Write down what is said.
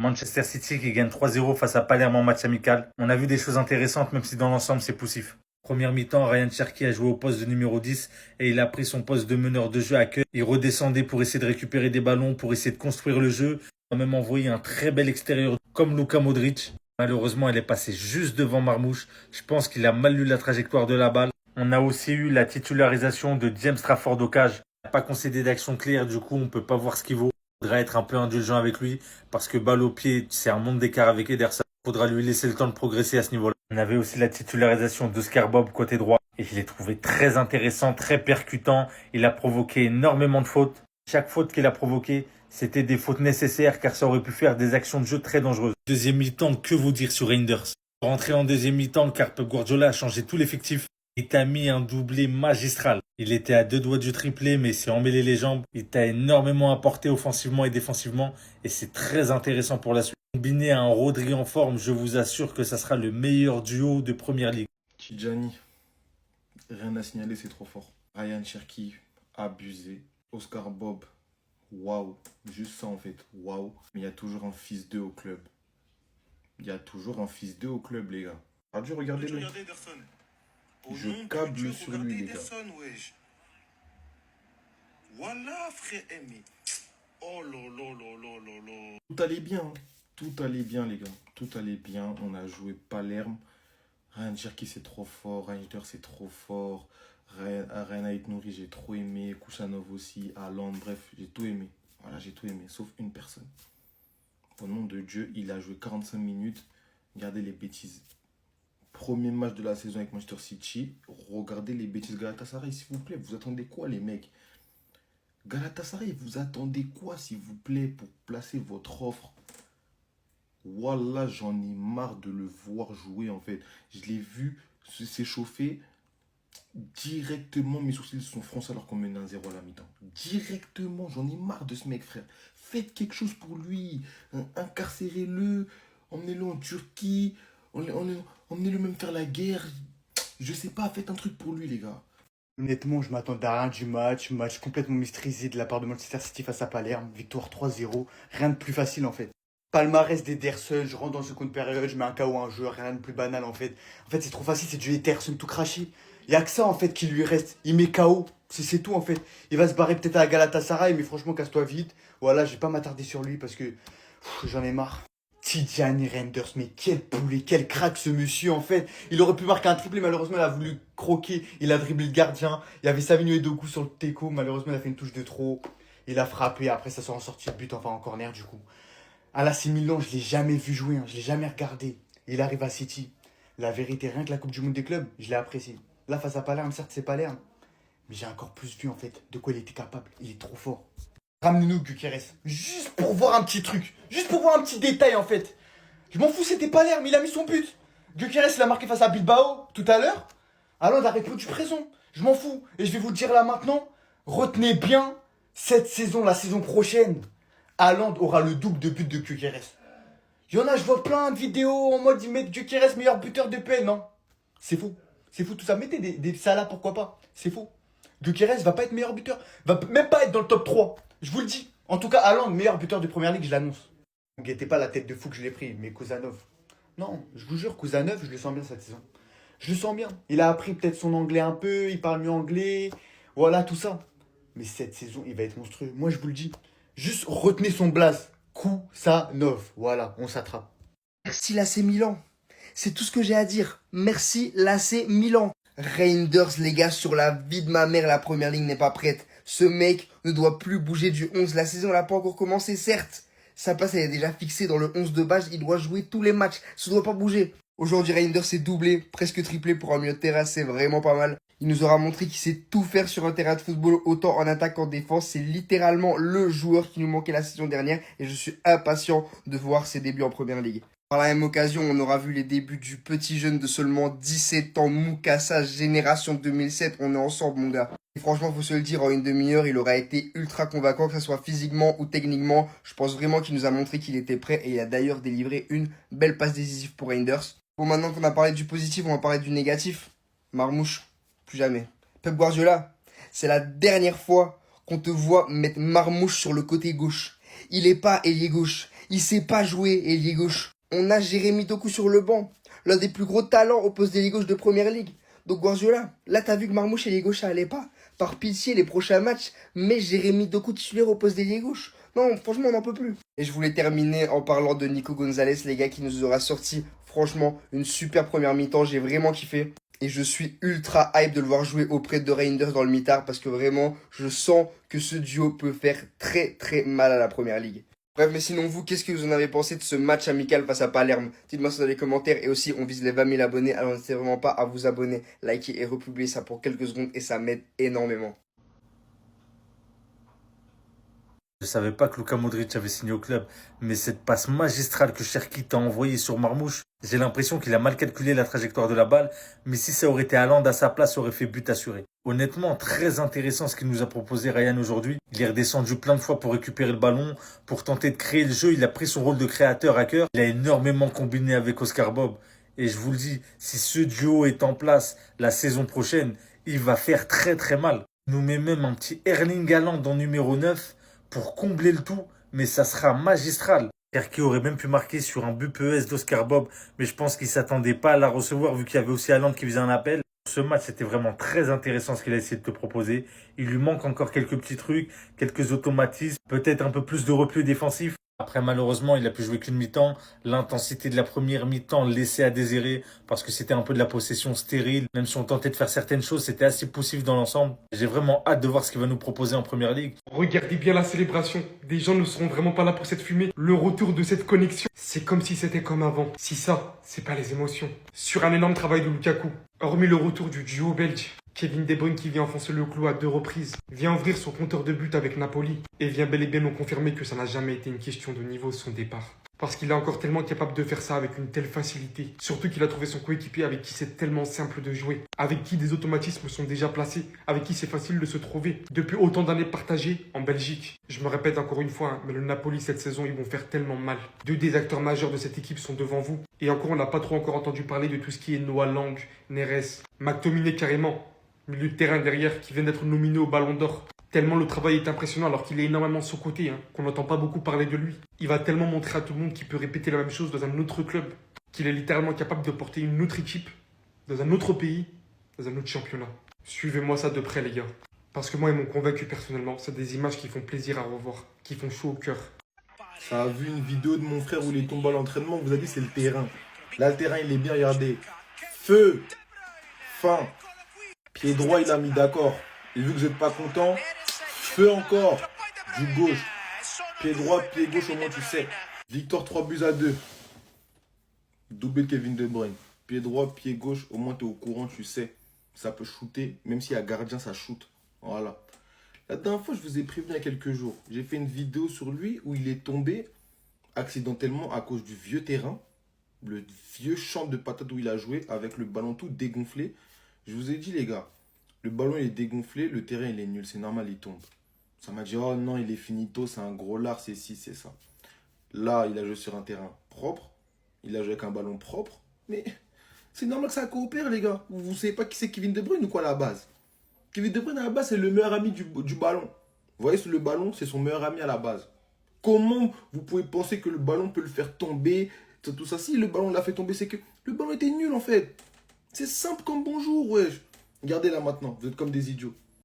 Manchester City qui gagne 3-0 face à Palerme en match amical. On a vu des choses intéressantes même si dans l'ensemble c'est poussif. Première mi-temps, Ryan Cherki a joué au poste de numéro 10 et il a pris son poste de meneur de jeu à cœur. Il redescendait pour essayer de récupérer des ballons, pour essayer de construire le jeu. Il a même envoyé un très bel extérieur comme Luka Modric. Malheureusement, elle est passée juste devant Marmouche. Je pense qu'il a mal lu la trajectoire de la balle. On a aussi eu la titularisation de James Trafford au cage. Il n'a pas concédé d'action claire, du coup on ne peut pas voir ce qu'il vaut. Il faudra être un peu indulgent avec lui parce que balle au pied, c'est un monde d'écart avec Ederson. Il faudra lui laisser le temps de progresser à ce niveau-là. On avait aussi la titularisation d'Oscar Bob côté droit et je l'ai trouvé très intéressant, très percutant. Il a provoqué énormément de fautes. Chaque faute qu'il a provoquée, c'était des fautes nécessaires car ça aurait pu faire des actions de jeu très dangereuses. Deuxième mi-temps, que vous dire sur Reinders? Rentré en deuxième mi-temps car Pep Guardiola a changé tout l'effectif. Il t'a mis un doublé magistral. Il était à 2 doigts du triplé, mais il s'est emmêlé les jambes. Il t'a énormément apporté offensivement et défensivement. Et c'est très intéressant pour la suite. Combiné à un Rodri en forme, je vous assure que ça sera le meilleur duo de Première Ligue. Tidjani, rien à signaler, c'est trop fort. Ryan Cherki, abusé. Oscar Bob, waouh. Juste ça en fait, waouh. Mais il y a toujours un fils d'eux au club. Il y a toujours un fils d'eux au club, les gars. Ah, dû regarder le. Je câble sur lui, les gars. Voilà, frère aimé. Oh là là là là là là. Tout allait bien, hein. Tout allait bien, les gars. Tout allait bien. On a joué Palerme. Ryan Cherki, c'est trop fort. Reinders, c'est trop fort. Ryan Ait Nouri, j'ai trop aimé. Kusanov aussi. Haaland, bref, j'ai tout aimé. Voilà, j'ai tout aimé, sauf une personne. Au nom de Dieu, il a joué 45 minutes. Regardez les bêtises. Premier match de la saison avec Manchester City. Regardez les bêtises Galatasaray, s'il vous plaît. Vous attendez quoi, les mecs? Galatasaray, vous attendez quoi, s'il vous plaît, pour placer votre offre? Wallah, j'en ai marre de le voir jouer, en fait. Je l'ai vu s'échauffer directement. Mes sourcils sont froncés alors qu'on mène 1-0 à la mi-temps. Directement, j'en ai marre de ce mec, frère. Faites quelque chose pour lui. Incarcérez-le. Emmenez-le en Turquie. Emmenez-le même faire la guerre. Je sais pas, faites un truc pour lui, les gars. Honnêtement, je m'attendais à rien du match complètement maîtrisé de la part de Manchester City face à Palerme, victoire 3-0, rien de plus facile en fait. Palmarès d'Ederson, je rentre dans le seconde période, je mets un KO à un joueur, rien de plus banal en fait. En fait, c'est trop facile, c'est du Ederson tout craché. Il y a que ça en fait qui lui reste, il met KO, c'est tout en fait. Il va se barrer peut-être à Galatasaray, mais franchement, casse-toi vite. Voilà, je vais pas m'attarder sur lui parce que j'en ai marre. Tidjani Reinders, mais quel poulet, quel crack ce monsieur en fait. Il aurait pu marquer un triplé, malheureusement il a voulu croquer, il a dribblé le gardien. Il y avait Savino et Doku sur le teco, malheureusement il a fait une touche de trop. Il a frappé, après ça sera en sortie de but, enfin en corner du coup. À l'AC Milan, je l'ai jamais vu jouer, hein, je l'ai jamais regardé. Il arrive à City. La vérité, rien que la Coupe du Monde des clubs, je l'ai apprécié. Là face à Palerme, certes c'est Palerme, mais j'ai encore plus vu en fait de quoi il était capable. Il est trop fort. Ramenez-nous Gyökeres, juste pour voir un petit truc, juste pour voir un petit détail en fait. Je m'en fous, c'était Palerme, il a mis son but. Gyökeres, il a marqué face à Bilbao tout à l'heure. Haaland a répondu présent. Je m'en fous. Et je vais vous le dire là maintenant. Retenez bien, cette saison, la saison prochaine, Haaland aura le double de buts de Gyökeres. Il y en a, je vois plein de vidéos en mode ils mettent Gyökeres meilleur buteur de PL. Non, c'est faux. C'est faux tout ça. Mettez des Salah, pourquoi pas. C'est faux. Gyökeres va pas être meilleur buteur. Va même pas être dans le top 3. Je vous le dis. En tout cas, Haaland, meilleur buteur de première ligue, je l'annonce. Ne guettez pas la tête de fou que je l'ai pris, mais Kouzanov. Non, je vous jure, Kouzanov, je le sens bien cette saison. Je le sens bien. Il a appris peut-être son anglais un peu, il parle mieux anglais. Voilà, tout ça. Mais cette saison, il va être monstrueux. Moi, je vous le dis. Juste retenez son blaze. Kouzanov. Voilà, on s'attrape. Merci l'AC Milan. C'est tout ce que j'ai à dire. Merci l'AC Milan. Reinders, les gars, sur la vie de ma mère, la première ligne n'est pas prête. Ce mec ne doit plus bouger du 11. La saison n'a pas encore commencé, certes. Sa place, elle est déjà fixée dans le 11 de base. Il doit jouer tous les matchs. Ça ne doit pas bouger. Aujourd'hui, Reinders s'est doublé, presque triplé pour un milieu de terrain. C'est vraiment pas mal. Il nous aura montré qu'il sait tout faire sur un terrain de football, autant en attaque qu'en défense. C'est littéralement le joueur qui nous manquait la saison dernière. Et je suis impatient de voir ses débuts en première ligue. Par la même occasion, on aura vu les débuts du petit jeune de seulement 17 ans, Moukassa, génération 2007. On est ensemble, mon gars. Et franchement, faut se le dire, en une demi-heure, il aura été ultra convaincant, que ce soit physiquement ou techniquement. Je pense vraiment qu'il nous a montré qu'il était prêt et il a d'ailleurs délivré une belle passe décisive pour Reinders. Bon, maintenant qu'on a parlé du positif, on va parler du négatif. Marmouche, plus jamais. Pep Guardiola, c'est la dernière fois qu'on te voit mettre Marmouche sur le côté gauche. Il est pas ailier gauche. Il sait pas jouer, ailier gauche. On a Jérémy Doku sur le banc. L'un des plus gros talents au poste d'ailier gauche de première ligue. Donc Guardiola, là t'as vu que Marmouche ailier gauche ça allait pas. Par pitié, les prochains matchs, mets Jérémy Doku titulaire au poste d'ailier gauche. Non, franchement, on n'en peut plus. Et je voulais terminer en parlant de Nico Gonzalez, les gars, qui nous aura sorti, franchement, une super première mi-temps. J'ai vraiment kiffé. Et je suis ultra hype de le voir jouer auprès de Reinders dans le mi-temps parce que vraiment, je sens que ce duo peut faire très très mal à la première ligue. Bref, mais sinon vous, qu'est-ce que vous en avez pensé de ce match amical face à Palerme? Dites-moi ça dans les commentaires. Et aussi, on vise les 20 000 abonnés. Alors n'hésitez vraiment pas à vous abonner, liker et republier ça pour quelques secondes. Et ça m'aide énormément. Je savais pas que Luka Modric avait signé au club, mais cette passe magistrale que Cherki t'a envoyée sur Marmouche, j'ai l'impression qu'il a mal calculé la trajectoire de la balle, mais si ça aurait été Haaland à sa place, ça aurait fait but assuré. Honnêtement, très intéressant ce qu'il nous a proposé Ryan aujourd'hui. Il est redescendu plein de fois pour récupérer le ballon, pour tenter de créer le jeu. Il a pris son rôle de créateur à cœur. Il a énormément combiné avec Oscar Bob. Et je vous le dis, si ce duo est en place la saison prochaine, il va faire très très mal. Il nous met même un petit Erling Haaland en numéro 9 pour combler le tout, mais ça sera magistral. Cherki aurait même pu marquer sur un but PES d'Oscar Bob, mais je pense qu'il s'attendait pas à la recevoir vu qu'il y avait aussi Haaland qui faisait un appel. Ce match, c'était vraiment très intéressant ce qu'il a essayé de te proposer. Il lui manque encore quelques petits trucs, quelques automatismes, peut-être un peu plus de repli défensif. Après, malheureusement, il a pu jouer qu'une mi-temps. L'intensité de la première mi-temps laissait à désirer parce que c'était un peu de la possession stérile. Même si on tentait de faire certaines choses, c'était assez poussif dans l'ensemble. J'ai vraiment hâte de voir ce qu'il va nous proposer en première ligue. Regardez bien la célébration. Des gens ne seront vraiment pas là pour cette fumée. Le retour de cette connexion, c'est comme si c'était comme avant. Si ça, c'est pas les émotions. Sur un énorme travail de Lukaku. Hormis le retour du duo belge, Kevin De Bruyne qui vient enfoncer le clou à 2 reprises, vient ouvrir son compteur de but avec Napoli et vient bel et bien nous confirmer que ça n'a jamais été une question de niveau son départ. Parce qu'il est encore tellement capable de faire ça avec une telle facilité. Surtout qu'il a trouvé son coéquipier avec qui c'est tellement simple de jouer. Avec qui des automatismes sont déjà placés. Avec qui c'est facile de se trouver. Depuis autant d'années partagées en Belgique. Je me répète encore une fois, mais le Napoli cette saison, ils vont faire tellement mal. 2 des acteurs majeurs de cette équipe sont devant vous. Et encore, on n'a pas trop encore entendu parler de tout ce qui est Noah Lang, Neres, McTominay carrément. Milieu de terrain derrière qui vient d'être nominé au Ballon d'Or. Tellement le travail est impressionnant alors qu'il est énormément sous-coté, qu'on n'entend pas beaucoup parler de lui. Il va tellement montrer à tout le monde qu'il peut répéter la même chose dans un autre club, qu'il est littéralement capable de porter une autre équipe, dans un autre pays, dans un autre championnat. Suivez-moi ça de près les gars. Parce que moi ils m'ont convaincu personnellement, c'est des images qui font plaisir à revoir, qui font chaud au cœur. Ça a vu une vidéo de mon frère où il est tombé à l'entraînement, vous avez dit c'est le terrain. Là le terrain il est bien, regardez. Feu, fin, pied droit il a mis d'accord. Et vu que vous n'êtes pas content, feu encore, du gauche. Pied droit, pied gauche, au moins tu sais. Victoire 3-2. Doublé de Kevin De Bruyne. Pied droit, pied gauche, au moins tu es au courant, tu sais. Ça peut shooter, même s'il y a gardien, ça shoot. Voilà. La dernière fois, je vous ai prévenu il y a quelques jours. J'ai fait une vidéo sur lui où il est tombé accidentellement à cause du vieux terrain. Le vieux champ de patates où il a joué avec le ballon tout dégonflé. Je vous ai dit les gars. Le ballon il est dégonflé, le terrain il est nul, c'est normal, il tombe. Ça m'a dit, oh non, il est finito, c'est un gros lard, c'est ci, c'est ça. Là, il a joué sur un terrain propre, il a joué avec un ballon propre, mais c'est normal que ça coopère, les gars. Vous savez pas qui c'est Kevin De Bruyne ou quoi à la base? Kevin De Bruyne à la base, c'est le meilleur ami du ballon. Vous voyez, le ballon, c'est son meilleur ami à la base. Comment vous pouvez penser que le ballon peut le faire tomber, tout ça? Si le ballon l'a fait tomber, c'est que le ballon était nul en fait. C'est simple comme bonjour, wesh. Regardez là maintenant, vous êtes comme des idiots.